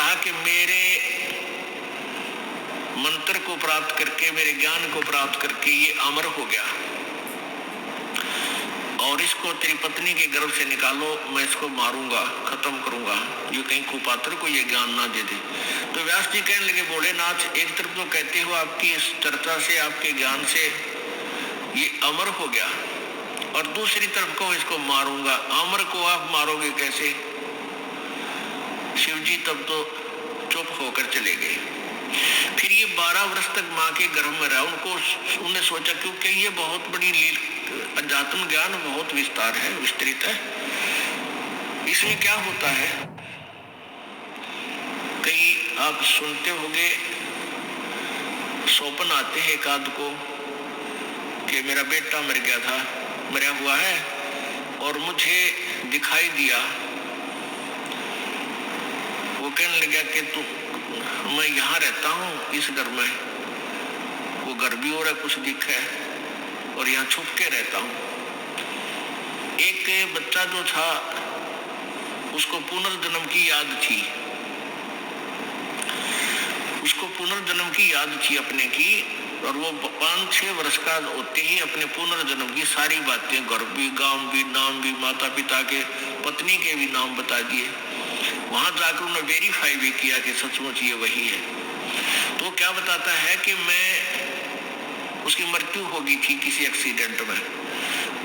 कहा कि मेरे मंत्र को प्राप्त करके, मेरे ज्ञान को प्राप्त करके ये अमर हो गया और इसको तेरी पत्नी के गर्भ से निकालो, मैं इसको मारूंगा, खत्म करूंगा, जो कहीं कुपात्र को ये ज्ञान ना दे दे। तो व्यास जी कहने लगे, भोलेनाथ, एक तरफ तो कहते हो आपकी इस चर्चा से, आपके ज्ञान से ये अमर हो गया, और दूसरी तरफ को इसको मारूंगा। अमर को आप मारोगे कैसे? शिव जी तब तो चुप होकर चले गए। फिर ये 12 वर्ष तक माँ के गर्भ में रहा। उन्होंने सोचा, क्योंकि ये बहुत बड़ी अध्यात्म ज्ञान बहुत विस्तार है, विस्तृत है, इसमें क्या होता है, कई आप सुनते होंगे, स्वप्न आते हैं एकाध को कि मेरा बेटा मर गया था, मरा हुआ है और मुझे दिखाई दिया। वो कहने लगा कि तू, मैं यहाँ रहता हूँ इस घर में, वो घर भी हो रहा कुछ दिख है, और यहाँ छुप के रहता हूँ। एक बच्चा जो था उसको पुनर्जन्म की याद थी, उसको पुनर्जन्म की याद थी अपने की, और वो 5-6 वर्ष का होते ही अपने पुनर्जन्म की सारी बातें, घर भी, गांव भी, नाम भी, माता पिता के, पत्नी के भी नाम बता दिए। वहां जाकर उन्होंने वेरीफाई भी किया कि सचमुच ये वही है। तो क्या बताता है कि मैं, उसकी मृत्यु होगी थी किसी एक्सीडेंट में,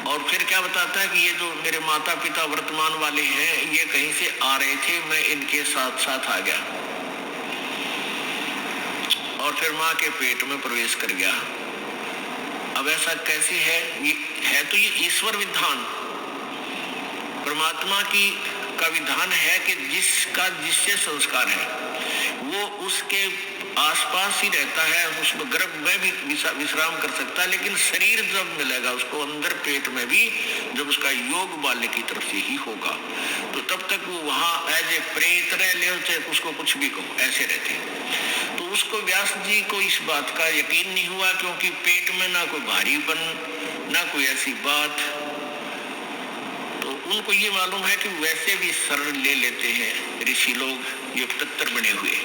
और फिर क्या बताता है कि ये जो मेरे माता पिता वर्तमान वाले हैं, ये कहीं से आ रहे थे, मैं इनके साथ साथ आ गया और फिर माँ के पेट में प्रवेश कर गया। अब ऐसा कैसे है? ये है तो ये ईश्वर विधान, परमात्मा की का विधान है कि जिसका जिससे संस्कार है वो उसके आसपास ही रहता है, उस गर्भ में भी विश्राम कर सकता है, लेकिन शरीर जब मिलेगा उसको अंदर पेट में भी, जब उसका योग बाल्य की तरफ से ही होगा, तो तब तक वो वहाँ एज ए प्रेत रह ले, चाहे उसको कुछ भी कहो, ऐसे रहते। तो उसको व्यास जी को इस बात का यकीन नहीं हुआ, क्योंकि पेट में ना कोई भारीपन, ना कोई ऐसी बात। तो उनको ये मालूम है कि वैसे भी शरण ले लेते हैं ऋषि लोग, ये पितर बने हुए,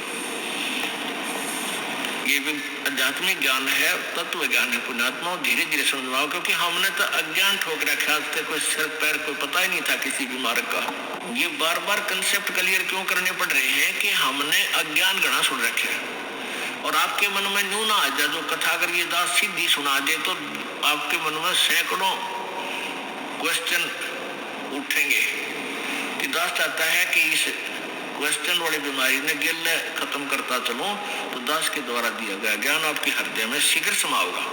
ये भी आध्यात्मिक ज्ञान है, तत्व ज्ञान है। पुण्यात्मा धीरे धीरे समझवाओ, क्योंकि हमने तो अज्ञान ठोक रखा था, कोई सिर पैर कोई पता ही नहीं था किसी भी मार्ग का। ये बार बार कंसेप्ट क्लियर क्यों करने पड़ रहे हैं कि हमने अज्ञान गणा सुन रखे हैं, और आपके मन में न्यू ना आ जाए, जो कथा अगर ये दास सीधी सुना दे तो आपके मन में सैकड़ों क्वेश्चन उठेंगे कि दास चाहता है कि इस क्वेश्चन वाली बीमारी ने गिल खत्म करता चलो, तो दास के द्वारा दिया गया ज्ञान आपके हृदय में शीघ्र समाओगा।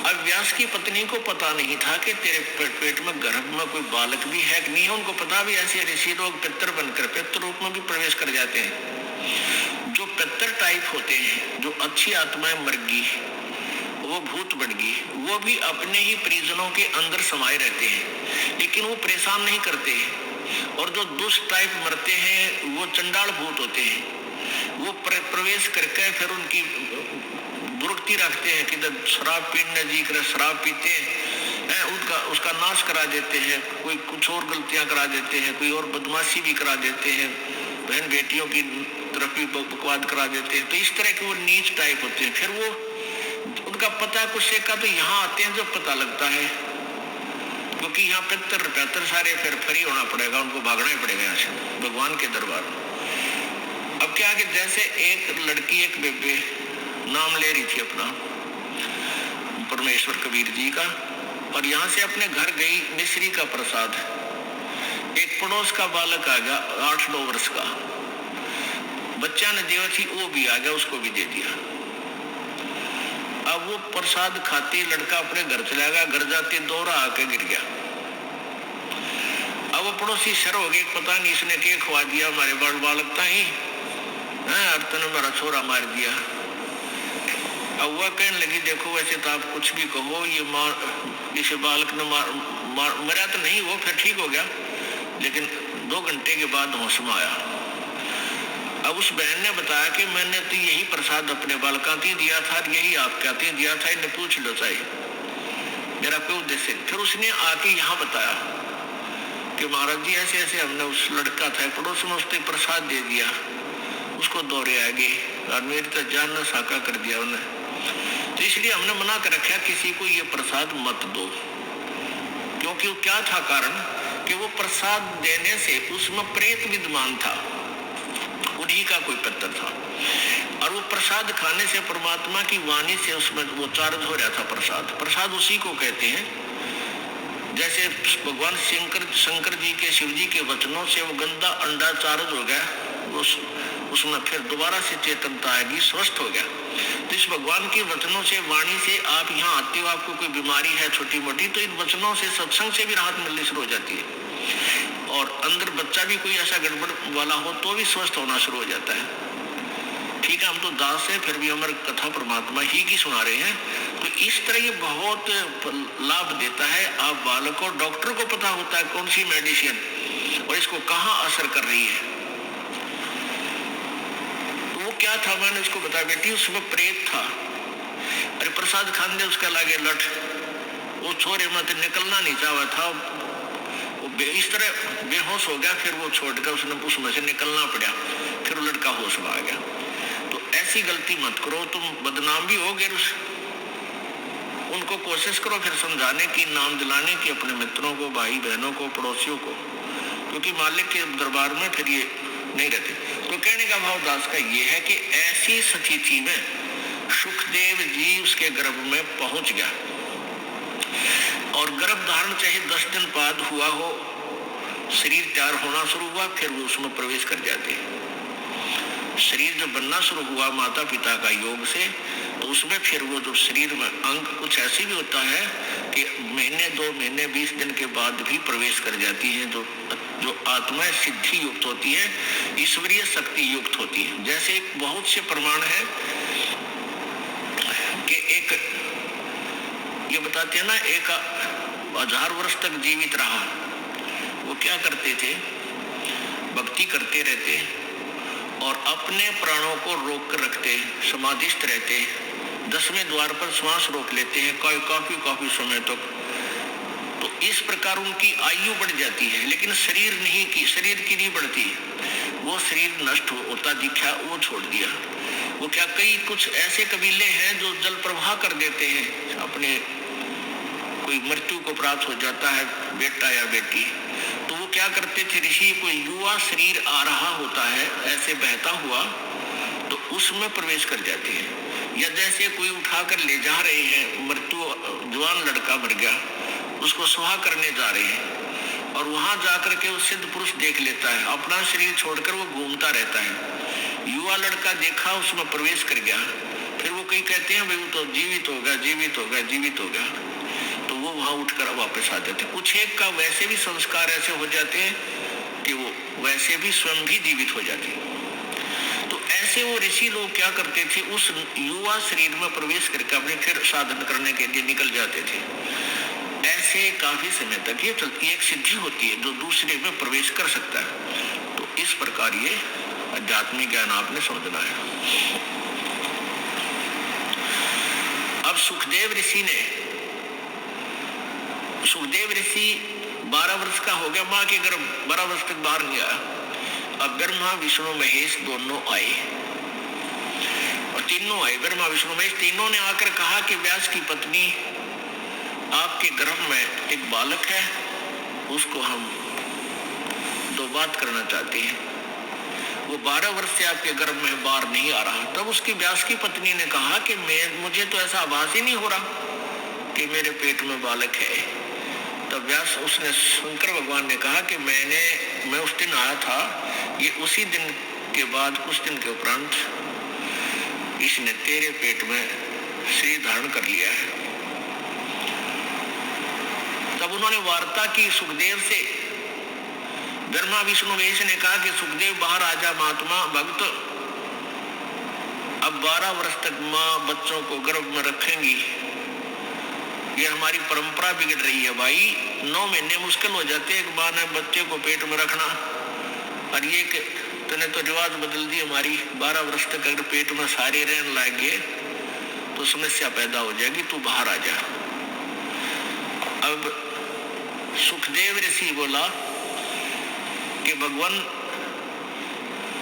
अब व्यास की पत्नी को पता नहीं था कि तेरे पेट में गर्भ में कोई बालक भी है कि नहीं है। उनको पता भी ऐसे ऋषि लोग पितर बनकर पितर रूप में भी प्रवेश कर जाते हैं। जो पितर टाइप होते हैं, जो अच्छी आत्माएं मर गई, वो भूत बन गई, वो भी अपने ही परिजनों के अंदर समाये रहते हैं, लेकिन वो परेशान नहीं करते हैं। और जो दुष्ट टाइप मरते हैं वो चंडाल भूत होते हैं, वो प्रवेश करके फिर उनकी दुर्गति रखते हैं कि जब शराब पीने जी कर शराब पीते हैं, उसका नाश करा देते हैं, कोई कुछ और गलतियां करा देते हैं, कोई और बदमाशी भी करा देते हैं, बहन बेटियों की तरफ भी बकवाद करा देते हैं। तो इस तरह के वो नीच टाइप होते हैं। फिर वो उनका पता कुछ का तो यहाँ आते हैं जब पता लगता है, क्योंकि यहाँ पितर सारे फिर फ्री होना पड़ेगा, उनको भागना ही पड़ेगा यहाँ से भगवान के दरबार। अब क्या कि जैसे एक लड़की, एक बेबे नाम ले रही थी अपना परमेश्वर कबीर जी का, और यहाँ से अपने घर गई, मिश्री का प्रसाद, एक पड़ोस का बालक आ गया 8-9 वर्ष का, बच्चा ने देवा थी, वो भी आ गया, उसको भी दे दिया। अब वो प्रसाद खाते लड़का अपने घर चला गया, घर जाते दोहरा आके गिर गया। अब वो पड़ोसी शर हो गए, पता नहीं इसने क्या खवा दिया, हमारे बालक था ही ने मेरा छोरा मार दिया। अब वह कहने लगी, देखो वैसे तो आप कुछ भी कहो, ये इस बालक ने मरा तो नहीं, वो फिर ठीक हो गया, लेकिन 2 घंटे के बाद होश में आया। अब उस बहन ने बताया कि मैंने तो यही प्रसाद अपने बालकाती दिया था, यही आप कहते दिया था, इन्हें पूछ लो चाहिए मेरा कोई उद्देश्य। फिर उसने आके यहाँ बताया कि महाराज जी ऐसे ऐसे हमने उस लड़का था पड़ोस में, उसने प्रसाद दे दिया, उसको दौरे आ गए और मेरी तो जान न साका कर दिया उन्हें। तो इसलिए हमने मना कर रखा किसी को ये प्रसाद मत दो, क्योंकि क्या था कारण कि वो प्रसाद देने से उसमें प्रेत विद्यमान था, उन्हीं का कोई पत्थर था, और वो प्रसाद खाने से परमात्मा की वाणी से उसमें वो चार्ज हो रहा था। प्रसाद उसी को कहते हैं, जैसे भगवान शंकर जी के शिव जी के वचनों से वो गंदा अंडा चार्ज हो गया, उसमें फिर दोबारा से चेतनता आएगी, स्वस्थ हो गया। तो इस भगवान के वचनों से, वाणी से आप यहाँ आते हो, आपको कोई बीमारी है छोटी मोटी, तो इन वचनों से, सत्संग से भी राहत मिलनी शुरू हो जाती है। और अंदर बच्चा भी कोई ऐसा गड़बड़ वाला हो तो भी स्वस्थ होना शुरू हो जाता है। ठीक है, हम तो दास है, फिर भी हमारी कथा परमात्मा ही की सुना रहे हैं। तो इस तरह ये बहुत लाभ देता है। आप बालक को, डॉक्टर को पता होता है कौन सी मेडिसिन और इसको कहाँ असर कर रही है। तो वो क्या था, मैंने उसको बताया, बेटी उसमें प्रेत था, अरे प्रसाद खान दे उसका लागे लठ, वो छोरे मत निकलना नहीं चाहा था, वो इस तरह बेहोश हो गया, फिर वो छोड़कर उसने उसमें से निकलना पड़ा, फिर वो लड़का होश में आ गया। तो ऐसी गलती मत करो, तुम बदनाम भी होगे, उनको कोशिश करो फिर समझाने की, नाम दिलाने की अपने मित्रों को, भाई बहनों को, पड़ोसियों को, क्योंकि मालिक के दरबार में फिर ये नहीं रहते। तो कहने का भाव दास का ये है कि ऐसी स्थिति में सुखदेव जी उसके गर्भ में पहुंच गया, और गर्भ धारण चाहे 10 दिन बाद हुआ हो, शरीर तैयार होना शुरू हुआ, फिर वो उसमें प्रवेश कर जाते हैं। शरीर जब बनना शुरू हुआ माता पिता का योग से, तो उसमें फिर वो जो शरीर में अंग कुछ ऐसे भी होता है कि महीने 2 महीने 20 दिन के बाद भी प्रवेश कर जाती है, जो आत्मा सिद्धि युक्त होती है, ईश्वरीय शक्ति युक्त होती है। जैसे बहुत से प्रमाण है कि एक ये बताते हैं ना, एक 1000 वर्ष तक जीवित रहा, वो क्या करते थे, भक्ति करते रहते और अपने प्राणों को रोक कर रखते, समाधिस्थ रहते, 10वें द्वार पर श्वास रोक लेते हैं काफी समय तक। तो इस प्रकार उनकी आयु बढ़ जाती है, लेकिन शरीर की नहीं बढ़ती। वो शरीर नष्ट होता दिखा, वो छोड़ दिया। वो क्या, कई कुछ ऐसे कबीले हैं जो जल प्रवाह कर देते हैं, अपने कोई मृत्यु को प्राप्त हो जाता है बेटा या बेटी, तो वो क्या करते थे ऋषि, कोई युवा शरीर आ रहा होता है ऐसे बहता हुआ, तो उसमें प्रवेश कर जाते हैं। या जैसे कोई उठाकर ले जा रहे हैं, मृत्यु जवान लड़का मर गया, उसको सुहा करने जा रहे हैं, और वहां जाकर के वो सिद्ध पुरुष देख लेता है, अपना शरीर छोड़कर वो घूमता रहता है। युवा लड़का देखा, उसमें प्रवेश कर गया, फिर वो कई कहते हैं भाई वो तो जीवित होगा, तो वो वहां उठकर वापस आ जाते। कुछ एक का वैसे भी संस्कार ऐसे हो जाते हैं कि वो वैसे भी स्वयं भी जीवित हो जाते। तो ऐसे वो ऋषि लोग क्या करते थे, उस युवा शरीर में प्रवेश करके अपने फिर साधन करने के लिए निकल जाते थे। ऐसे काफी समय तक ये चलती, एक सिद्धि होती है जो दूसरे में प्रवेश कर सकता है। तो इस प्रकार ये आध्यात्मिक ज्ञान आपने समझना है। अब सुखदेव ऋषि 12 वर्ष का हो गया, माँ के गर्भ 12 वर्ष तक बाहर नहीं आया। अब ब्रह्मा विष्णु महेश दोनों आए, और तीनों आए, ब्रह्मा विष्णु महेश तीनों ने आकर कहा कि व्यास की पत्नी, आपके गर्भ में एक बालक है, उसको हम 2 बात करना चाहते हैं। वो 12 वर्ष से आपके गर्भ में बाहर नहीं आ रहा। तब उसकी व्यास की पत्नी ने कहा कि मुझे तो ऐसा आभास ही नहीं हो रहा कि मेरे पेट में बालक है। तब व्यास, उसने शंकर भगवान ने कहा कि मैं उस दिन आया था, ये उसी दिन के बाद कुछ दिन के उपरांत इसने तेरे पेट में शरीर धारण कर लिया है। तब उन्होंने वार्ता की सुखदेव से। ब्रह्मा विष्णु महेश ने कहा कि सुखदेव बाहर आजा महात्मा भक्त, अब 12 वर्ष तक माँ बच्चों को गर्भ में रखेंगी, ये हमारी परंपरा बिगड़ रही है भाई। 9 महीने मुश्किल हो जाते हैं एक माँ ने बच्चे को पेट में रखना, और ये तूने तो रिवाज बदल दी हमारी। 12 वर्ष तक अगर पेट में सारे रहने लग गए तो समस्या पैदा हो जाएगी, तू बाहर आ जा। अब सुखदेव ऋषि बोला कि भगवान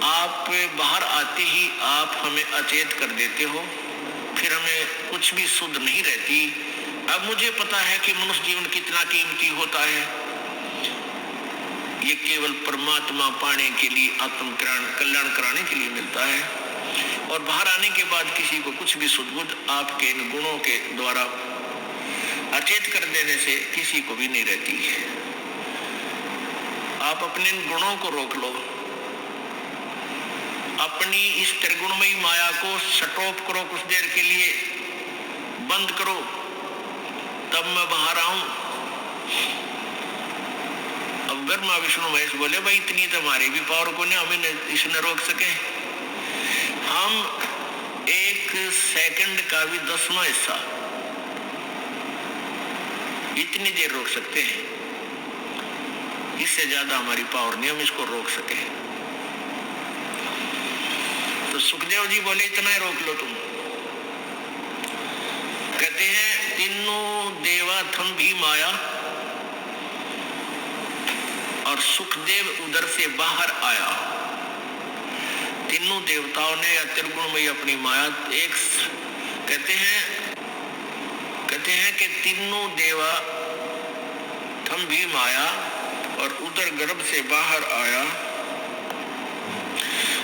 आप बाहर आते ही आप हमें अचेत कर देते हो, फिर हमें कुछ भी सुध नहीं रहती। अब मुझे पता है कि मनुष्य जीवन कितना कीमती होता है। ये केवल परमात्मा पाने के लिए, आत्म कल्याण कराने के लिए मिलता है। और बाहर आने के बाद किसी को कुछ भी सुध-बुध आपके इन गुणों के द्वारा अचेत कर देने से किसी को भी नहीं रहती। आप अपने इन गुणों को रोक लो, अपनी इस त्रिगुणमयी माया को स्टॉप करो, कुछ देर के लिए बंद करो, तब मैं बाहर आऊं। अब ब्रह्मा विष्णु महेश बोले भाई इतनी तो हमारी भी पावर को नहीं, हमें इसने रोक सके। हम एक सेकंड का भी 10वां हिस्सा इतनी देर रोक सकते हैं, इससे ज्यादा हमारी पावर नहीं हम इसको रोक सके। तो सुखदेव जी बोले इतना ही रोक लो तुम। कहते हैं तीनों देवा थम भी माया, और सुखदेव उधर से बाहर आया। तीनों देवताओं ने या त्रिगुणमयी अपनी माया एक कहते हैं कि तीनों देवा थम भी माया और उधर गर्भ से बाहर आया।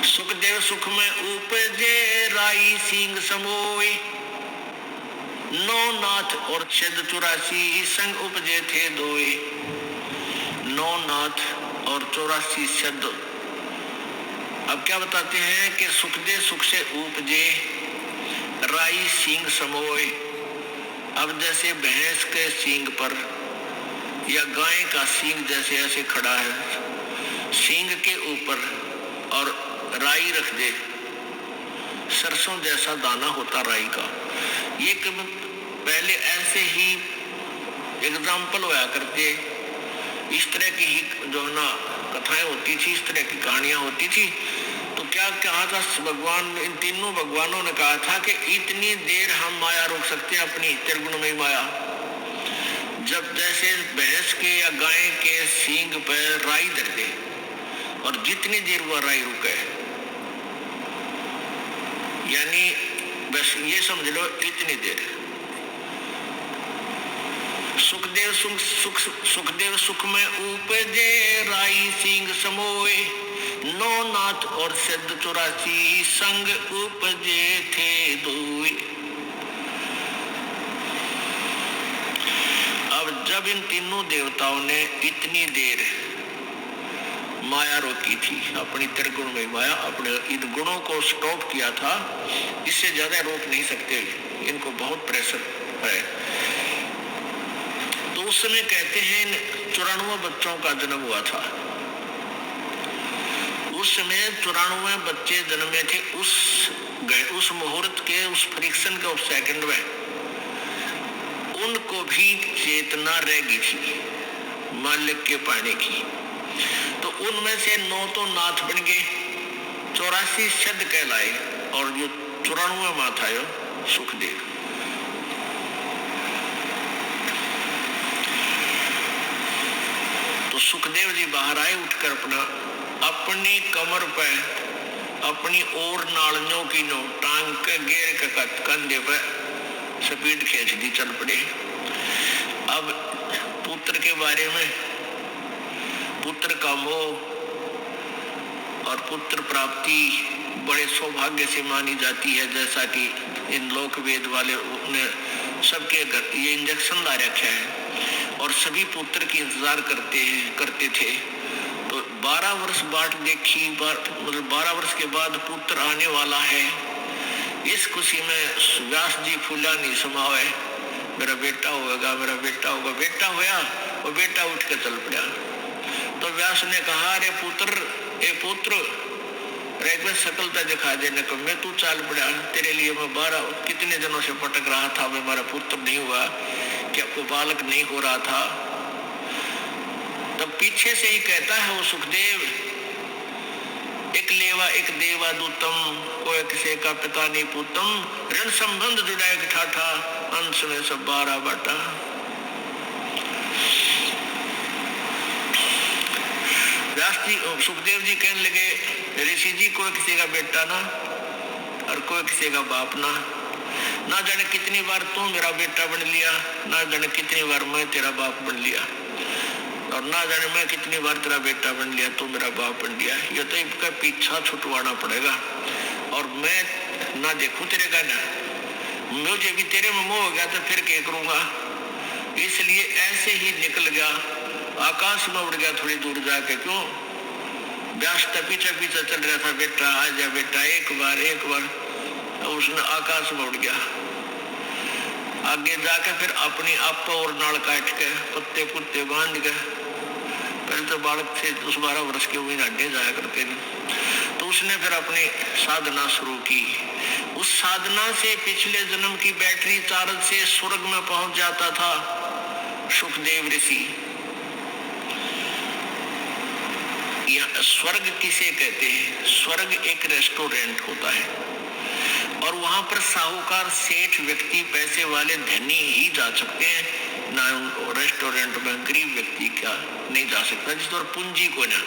सुखदेव सुख में उपजे राई सिंह समोए, नौ नाथ और छेद 84 संग उपजे थे दोए। नौ नाथ और 84 छेद। अब क्या बताते हैं कि सुखदेव सुख से उपजे राई सिंह समोए। अब जैसे भैंस के सींग पर या गाय का सींग जैसे ऐसे खड़ा है, सींग के ऊपर और राई रख दे, सरसों जैसा दाना होता राई का। ये पहले ऐसे ही एग्जाम्पल होया करते, इस तरह की ही जो ना कथाएं होती थी, इस तरह की कहानियां होती थी। तो क्या कहा था भगवान, इन तीनों भगवानों ने कहा था कि इतनी देर हम माया रोक सकते हैं, अपनी त्रिगुणमयी माया। जब जैसे भैंस के या गाय के सींग पर राई धर दे और जितनी देर वह राई रुके, यानी बस ये समझ लो इतनी देर। सुखदेव सुख में उपजे राई सिंह समोए, नौ नाथ और सिद्ध 84 संग उपजे थे दोए। अब जब इन तीनों देवताओं ने इतनी देर माया रोकी थी, अपनी त्रिगुणमयी माया, अपने इन गुणों को स्टॉप किया था, इससे ज्यादा रोक नहीं सकते, इनको बहुत प्रेशर है। तो उस समय कहते हैं 94 बच्चों का जन्म हुआ था। उस समय 94 बच्चे जन्मे थे। उस मुहूर्त के, उस फ्रिक्शन के, उस सेकंड में उनको भी चेतना रहेगी थी मालिक के पाने की। तो उनमें से 9 तो नाथ बन गए, 84 सिद्ध कहलाए, और जो 94 माथा है सुखदेव। तो सुखदेव जी बाहर आए, उठकर अपनी कमर पे अपनी और नालियों की नो टांग के घेर के कंधे पे स्पीड खींच दी, चल पड़े। अब पुत्र के बारे में, पुत्र का मोह और पुत्र प्राप्ति बड़े सौभाग्य से मानी जाती है, जैसा कि इन लोक वेद वाले ने सबके घर ये इंजेक्शन ला रखे हैं और सभी पुत्र की इंतजार करते थे। तो 12 वर्ष बाट देखी, मतलब 12 वर्ष के बाद पुत्र आने वाला है। इस खुशी में व्यास जी फूला नहीं समावे, मेरा बेटा होगा, मेरा बेटा होगा। बेटा होया और बेटा उठ कर चल पड़ा। तो व्यास ने कहा, अरे पुत्र, ए पुत्र, एक बार सकलता दिखा देने को। मैं तू चाल पड़ा, तेरे लिए मैं 12 कितने दिनों से भटक रहा था, मैं मेरा पुत्र नहीं हुआ, क्या को बालक नहीं हो रहा था। तब पीछे से ही कहता है वो सुखदेव, एक लेवा एक देवा दूतम, कोई किसी का पिता नहीं पुतम, ऋण संबंध जुड़ाए ठाठा, अंश में सब 12 बाटा। व्यास जी सुखदेव जी कहने लगे, ऋषि जी कोई किसी का बेटा ना और कोई किसी का बाप ना जाने कितनी बार तू मेरा बेटा बन लिया, ना जाने कितनी बार मैं तेरा बाप बन लिया, और ना जाने मैं कितनी बार तेरा बेटा बन लिया, तू मेरा बाप बन लिया। ये तो इनका पीछा छुटवाना पड़ेगा, और मैं ना देखूं तेरे का ना, मुझे भी तेरे में मोह हो गया तो फिर क्या करूंगा। इसलिए ऐसे ही निकल गया, आकाश में उड़ गया थोड़ी दूर जाके। क्यों? व्यास का पीछे पीछे चल रहा था, बेटा आ जा बेटा, एक बार उसने आकाश में उड़ गया। आगे जाके फिर अपनी आप और नाल काट के पत्ते पुत्ते बांध के, पहले तो बालक थे 10-12 वर्ष के, हुए नाटे जाया करते थे, तो उसने फिर अपनी साधना शुरू की। उस साधना से पिछले जन्म की बैटरी चार्ज से स्वर्ग में पहुंच जाता था सुखदेव ऋषि। स्वर्ग किसे कहते हैं? स्वर्ग एक रेस्टोरेंट होता है, और वहां पर साहूकार, सेठ, व्यक्ति, पैसे वाले, धनी ही जा सकते हैं, ना रेस्टोरेंट में गरीब व्यक्ति क्या नहीं जा सकता। जिस और पूंजी को ना,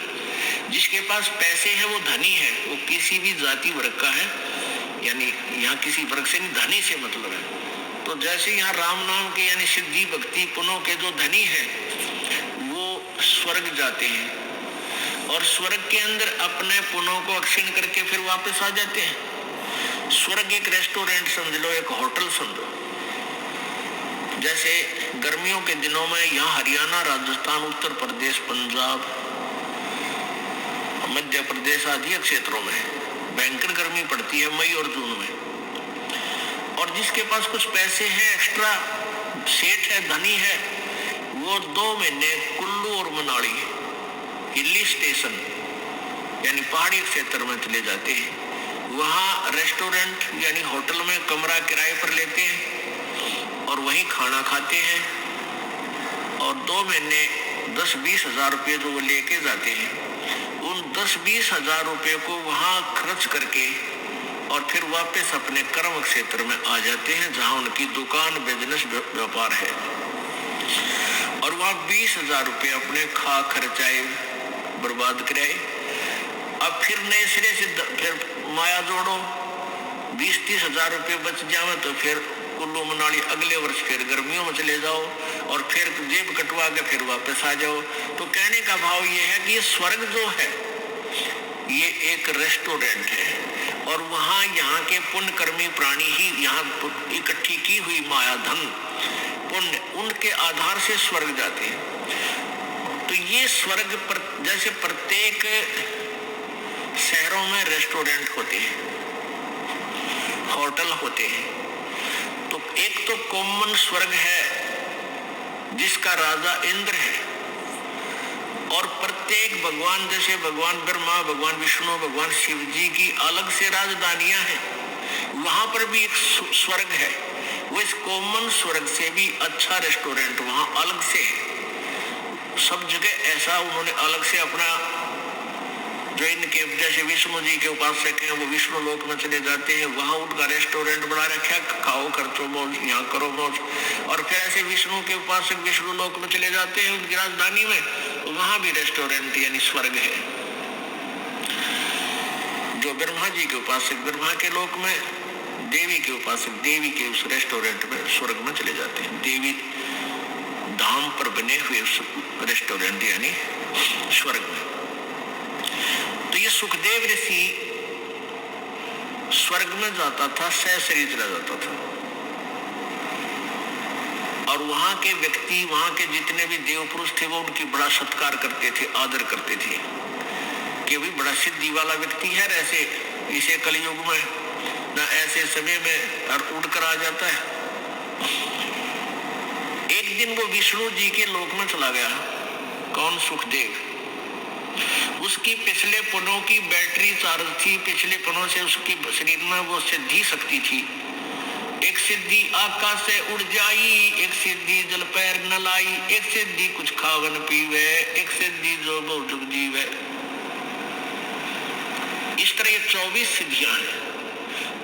जिसके पास पैसे हैं वो धनी है, वो किसी भी जाति वर्ग का है, यानी यहाँ किसी वर्ग से नहीं, धनी से मतलब है। तो जैसे यहाँ राम नाम के यानी सिद्धि भक्ति पुनों के जो धनी है वो स्वर्ग जाते हैं, और स्वर्ग के अंदर अपने पुनों को अक्षीण करके फिर वापस आ जाते हैं। स्वर्ग एक रेस्टोरेंट समझ लो, एक होटल समझो। जैसे गर्मियों के दिनों में यहाँ हरियाणा, राजस्थान, उत्तर प्रदेश, पंजाब, मध्य प्रदेश आदि क्षेत्रों में भयंकर गर्मी पड़ती है मई और जून में, और जिसके पास कुछ पैसे हैं, एक्स्ट्रा सेठ है, धनी है, वो 2 महीने कुल्लू और मनाली हिली स्टेशन यानी पहाड़ी क्षेत्र में चले जाते हैं। वहाँ रेस्टोरेंट यानी होटल में कमरा किराए पर लेते हैं और वहीं खाना खाते हैं, और 2 महीने 10-20 हजार रुपये जो वो लेके जाते हैं, उन 10-20 हजार रुपये को वहाँ खर्च करके और फिर वापस अपने कर्म क्षेत्र में आ जाते हैं, जहाँ उनकी दुकान, बिजनेस, व्यापार है, और वहाँ 20 हजार रुपये अपने खा खर्चाए बर्बाद कराए। अब फिर नए सिरे से फिर माया जोड़ो, 20-30 हजार रुपये बच जावे तो फिर कुल्लू मनाली अगले वर्ष फिर गर्मियों में चले जाओ, और फिर जेब कटवा के फिर वापस आ जाओ। तो कहने का भाव ये है कि ये स्वर्ग जो है ये एक रेस्टोरेंट है, और वहाँ यहाँ के पुण्यकर्मी प्राणी ही यहाँ इकट्ठी की हुई माया, धन, पुण्य, उनके आधार से स्वर्ग जाते हैं। तो ये स्वर्ग पर जैसे प्रत्येक शहरों में रेस्टोरेंट होते हैं, होटल होते हैं, तो एक तो कॉमन स्वर्ग है जिसका राजा इंद्र है, और प्रत्येक भगवान, जैसे भगवान ब्रह्मा, भगवान विष्णु, भगवान शिव जी की अलग से राजधानियां हैं, वहां पर भी एक स्वर्ग है। वो इस कॉमन स्वर्ग से भी अच्छा रेस्टोरेंट वहां अलग से है। सब जगह ऐसा उन्होंने अलग से अपना, जो इनके जैसे विष्णु जी के उपासक हैं वो विष्णु लोक में चले जाते हैं, वहां उनका रेस्टोरेंट बना रखा है, खाओ खर्चो मौज, यहाँ करो मौज। और फिर ऐसे विष्णु के उपासक विष्णु लोक में चले जाते हैं उनकी राजधानी में, वहां भी रेस्टोरेंट यानी स्वर्ग है। जो ब्रह्मा जी के उपासक ब्रह्मा के लोक में, देवी के उपासक देवी के उस रेस्टोरेंट में, स्वर्ग में चले जाते हैं, देवी धाम पर बने हुए रेस्टोरेंट यानी स्वर्ग में। तो ये सुखदेव ऋषि स्वर्ग में जाता था, सहशरीर चला जाता था, और वहां के व्यक्ति, वहां के जितने भी देव पुरुष थे वो उनकी बड़ा सत्कार करते थे, आदर करते थे कि भी बड़ा सिद्धि वाला व्यक्ति है। ऐसे इसे कलयुग में न ऐसे समय में और उड़कर आ जाता है। एक दिन वो विष्णु जी के लोक में चला गया। कौन? सुखदेव। उसकी पिछले पुनों की बैटरी चार्ज थी, पिछले पुनों से उसकी शरीर में वो सिद्धि शक्ति थी। एक सिद्धि आकाश से उड़ जाई, एक सिद्धि जल पैर न लाई, एक सिद्धि कुछ खावन पीवे, एक सिद्धि जो बहुजुग जीवे। इस तरह 24 सिद्धियां हैं।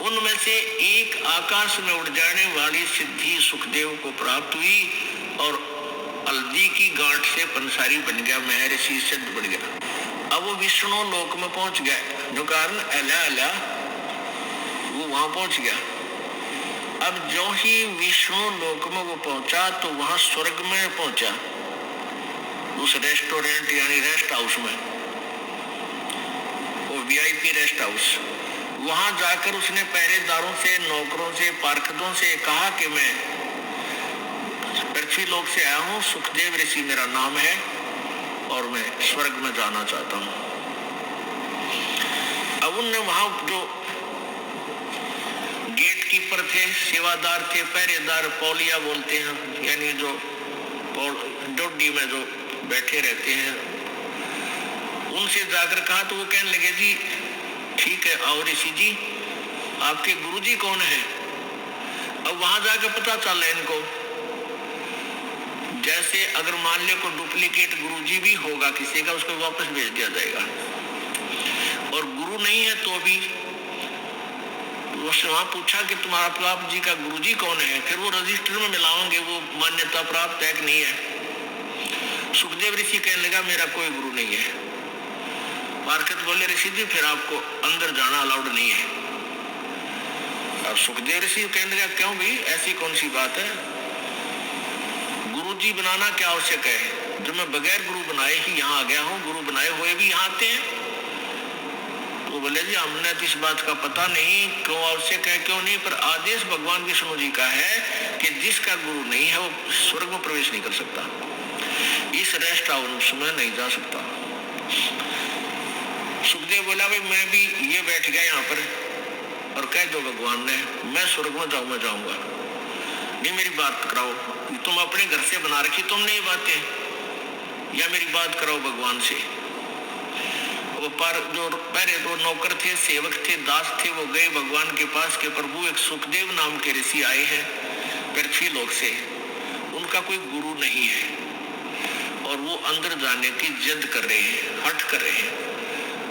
उनमें से एक आकाश में उड़ जाने वाली सिद्धि सुखदेव को प्राप्त हुई, और हल्दी की गांठ से पंसारी बन गया, मैं ऋषि सिद्ध बन गया। अब वो विष्णु लोक में पहुंच गया, जो कारण अला अला वो वहां पहुंच गया। अब जो ही विष्णु लोक में वो पहुंचा तो वहां स्वर्ग में पहुंचा, उस रेस्टोरेंट यानी रेस्ट हाउस में, वो वीआईपी रेस्ट हाउस। वहां जाकर उसने पहरेदारों से, नौकरों से, पार्षदों से कहा कि मैं पृथ्वी लोक से आया हूं, सुखदेव ऋषि मेरा नाम है और मैं स्वर्ग में जाना चाहता हूं। अब उनने वहां जो गेट कीपर थे, सेवादार थे, पहरेदार, पौलिया बोलते हैं, यानी जो डोडी में जो बैठे रहते हैं, उनसे जाकर कहा तो वो कहने लगे जी ठीक है, आओ ऋषि जी, आपके गुरुजी कौन है? अब वहां जाकर पता चल इनको, जैसे अगर मान लिया कोई डुप्लीकेट गुरुजी भी होगा किसी का, उसको वापस भेज दिया जाएगा, और गुरु नहीं है तो भी उससे वहां पूछा कि तुम्हारा आप जी का गुरुजी कौन है, फिर वो रजिस्टर में मिलाओगे वो मान्यता प्राप्त है कि नहीं है। सुखदेव ऋषि कहने लगा मेरा कोई गुरु नहीं है। पार्षद बोले ऋषि जी फिर आपको अंदर जाना अलाउड नहीं है। अब सुखदेव ऋषि कहने लगा क्यों भाई, ऐसी कौन सी बात है, गुरुजी बनाना क्या आवश्यक है, जो मैं बगैर गुरु बनाए ही यहाँ आ गया हूँ, गुरु बनाए हुए भी यहाँ आते हैं। तो बोले जी हमने तो इस बात का पता नहीं क्यों आवश्यक है क्यों नहीं, पर आदेश भगवान विष्णु जी का है कि जिसका गुरु नहीं है वो स्वर्ग में प्रवेश नहीं कर सकता, इस रेस्ट हाउस में नहीं जा सकता। सुखदेव बोला भाई मैं भी ये बैठ गया यहाँ पर और कह दो भगवान ने मैं स्वर्ग में जाऊंगा, नहीं मेरी बात कराओ, तुम अपने घर से बना रखी तुमने ये बातें, या मेरी बात कराओ भगवान से। वो पर जो पहले दो नौकर थे, सेवक थे, दास थे, वो गए भगवान के पास के प्रभु एक सुखदेव नाम के ऋषि आए हैं पृथ्वी लोक से, उनका कोई गुरु नहीं है और वो अंदर जाने की जिद कर रहे हैं, हट कर रहे हैं,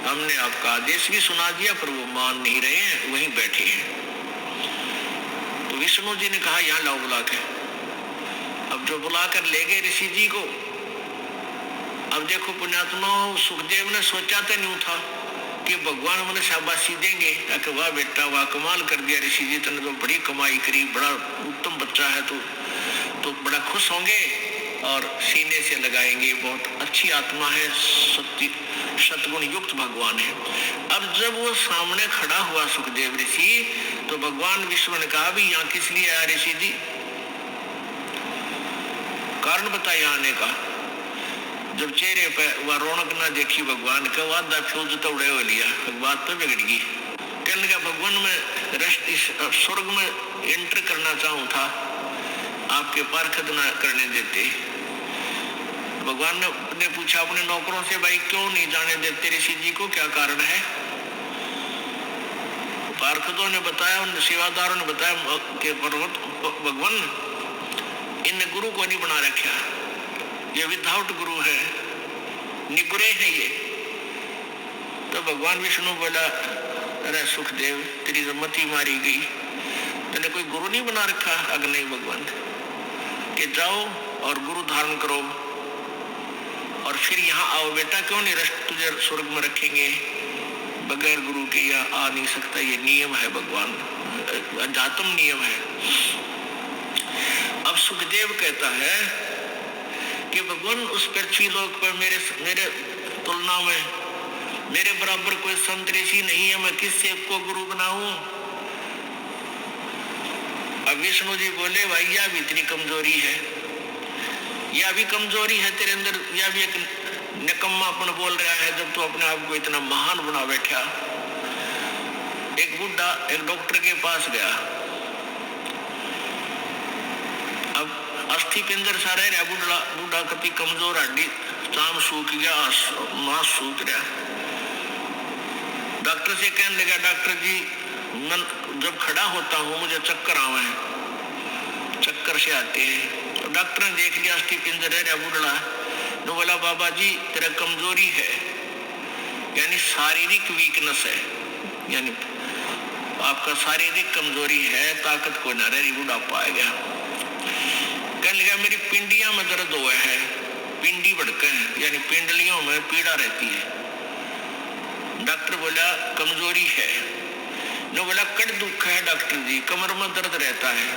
हमने आपका आदेश भी सुना दिया पर वो मान नहीं रहे हैं, वहीं बैठे हैं। तो विष्णु जी ने कहा यहाँ लाओ बुला के। अब जो बुलाकर ले गए ऋषि जी को, अब देखो पुण्यात्मा, सुखदेव ने सोचा तो नहीं था कि भगवान मुझे शाबाशी देंगे, कि वाह बेटा वाह कमाल कर दिया ऋषि जी, तुमने तो बड़ी कमाई करी, बड़ा उत्तम बच्चा है तो बड़ा खुश होंगे और सीने से लगाएंगे, बहुत अच्छी आत्मा है, सतगुण युक्त भगवान है। अब जब वो सामने खड़ा हुआ सुखदेव ऋषि, तो भगवान विष्णु ने कहा भी यहाँ किस लिए आया ऋषि जी, कारण बताया आने का। जब चेहरे पे वह रौनक ना देखी भगवान का, वादा फ्यूज तो उड़े हो लिया, बात तो बिगड़ गई। कहने लगा भगवान मैं इस स्वर्ग में एंटर करना चाहूँ था, आपके पार्षद ना करने देते। भगवान ने पूछा अपने नौकरों से भाई क्यों नहीं जाने देते ऋषि जी को, क्या कारण है? पार्षदों ने बताया, उन सेवादारों ने बताया कि भगवान इन गुरु को नहीं बना रखा, ये विदाउट गुरु है, निगुरे है ये। तो भगवान विष्णु बोला अरे सुखदेव तेरी मति मारी गई, तूने कोई गुरु नहीं बना रखा। अगर नहीं भगवान कि जाओ और गुरु धारण करो और फिर यहाँ आओ बेटा, क्यों नहीं तुझे स्वर्ग में रखेंगे, बगैर गुरु के यहाँ आ नहीं सकता, ये नियम है भगवान, अध्यात्म नियम है। अब सुखदेव कहता है कि भगवान उस पृथ्वी लोक पर मेरे तुलना में मेरे बराबर कोई संत ऋषि नहीं है, मैं किससे को गुरु बनाऊं। अब विष्णु जी बोले भाई यह भी इतनी कमजोरी है, यह भी कमजोरी है तेरे अंदर, यह भी एक निकम्मापन बोल रहा है जब तू अपने आप को इतना महान बना बैठा। एक बुढ़ा एक डॉक्टर के पास गया, अब अस्थि पिंजर सा रह रहा, बुढ़ा कति कमजोर, हड्डी चाम सूख गया, मांस सूख रहा। डॉक्टर से कहने लगा डॉक्टर जी मैं जब खड़ा होता हूँ मुझे चक्कर आवे हैं, चक्कर से आते हैं। तो डॉक्टर ने देख लिया अस्थि पिंजर रह रहा बुढ़ा, तो बोला बाबा जी तेरा कमजोरी है, यानी शारीरिक वीकनेस है, यानी आपका शारीरिक कमजोरी है, ताकत को न रही, बुढ़ापा आ गया। कहने लगा मेरी पिंडियां में दर्द हुआ है, पिंडी भड़के हैं, यानी पिंडलियों में पीड़ा रहती है। डॉक्टर बोला कमजोरी है। ने बोला कट दुख है डॉक्टर जी, कमर में दर्द रहता है।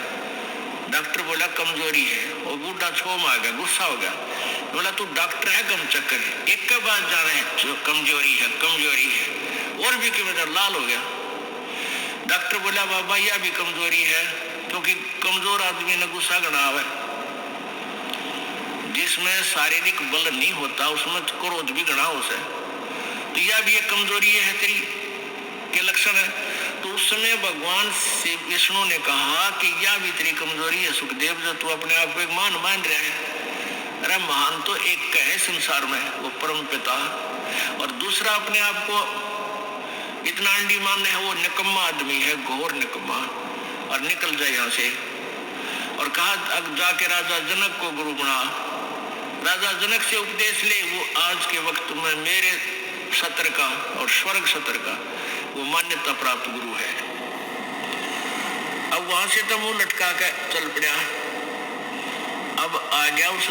डॉक्टर बोला कमजोरी है। और बूढ़ा छोम आ गया, गुस्सा हो गया। बोला तू डॉक्टर है गम चक्कर, एक के बाद जाना है जो कमजोरी है कमजोरी है। और भी कि लाल हो गया। डॉक्टर बोला बाबा यह भी कमजोरी है, क्योंकि कमजोर आदमी ने गुस्सा गना है। जिसमें शारीरिक बल नहीं होता उसमें क्रोध भी गना हो से, तो यह भी एक कमजोरी है तेरी के लक्षण है। तो उस समय भगवान से विष्णु ने कहा कि यह भी तेरी कमजोरी है सुखदेव, जो तू अपने आप को एक मान मान रहा है। अरे महान तो एक है संसार में, वो परम पिता, और दूसरा अपने आप को इतना अंडी मानने है, वो निकम्मा आदमी है, घोर निकम्मा। और निकल जाए यहाँ से। और कहा अब जाके राजा जनक को गुरु बना, राजा जनक से उपदेश ले। वो आज के वक्त में मेरे सत्र का और स्वर्ग सत्र का वो मान्यता प्राप्त गुरु है। अब वहां से तो मुंह लटका के चल पड़ा। अब आ गया उस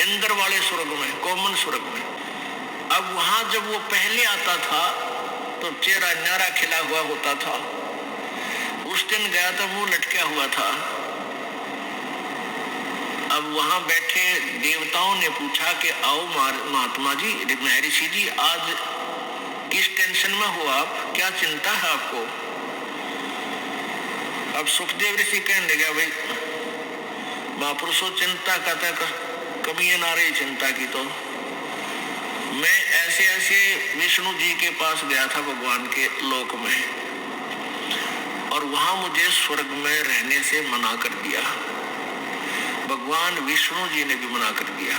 इंद्र वाले स्वर्ग में, कॉमन स्वर्ग में। अब वहां जब वो पहले आता था तो चेहरा न्यारा खिला हुआ होता था। उस दिन गया तो मुंह लटका हुआ था। अब वहां बैठे देवताओं ने पूछा कि आओ महात्मा जी, महर्षि जी, आज किस टेंशन में हो आप, क्या चिंता है आपको? अब सुखदेव ऋषि कहने लगा भाई महापुरुषों चिंता कहता कभी ना रही चिंता की। तो मैं ऐसे ऐसे विष्णु जी के पास गया था भगवान के लोक में, और वहां मुझे स्वर्ग में रहने से मना कर दिया। भगवान विष्णु जी ने भी मना कर दिया।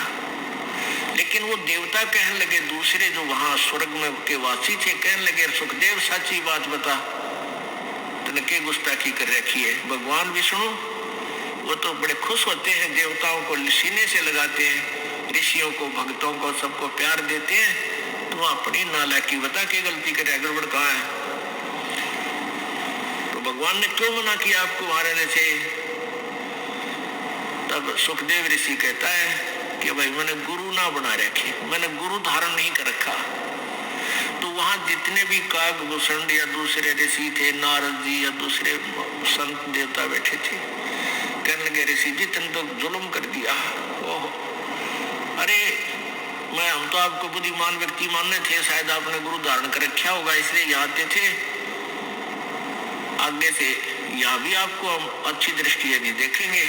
लेकिन वो देवता कहने लगे, दूसरे जो वहां स्वर्ग में के वासी थे, कहने लगे सुखदेव सच्ची बात बता, तूने क्या गुस्ताखी कर रखी है? भगवान विष्णु वो तो बड़े खुश होते हैं, देवताओं को सीने से लगाते हैं, ऋषियों को, भक्तों को, सबको प्यार देते हैं। तो अपनी नालायकी बता के गलती करे, गड़बड़ कहाँ है? तो भगवान ने क्यों मना किया आपको वहां रहने से? तब सुखदेव ऋषि कहता है कि भाई मैंने गुरु ना बना रखे, मैंने गुरु धारण नहीं कर रखा। तो वहां जितने भी काकभूषण या दूसरे ऋषि थे, नारद जी या दूसरे संत देवता बैठे थे, कहने लगे ऋषि जी तुम तो जुल्म कर दिया। ओह अरे हम तो आपको बुद्धिमान व्यक्ति मानने थे, शायद आपने गुरु धारण कर रखा होगा इसलिए यहाँ आते थे। आगे से यहाँ भी आपको हम अच्छी दृष्टि नहीं देखेंगे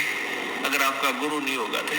अगर आपका गुरु नहीं होगा तो।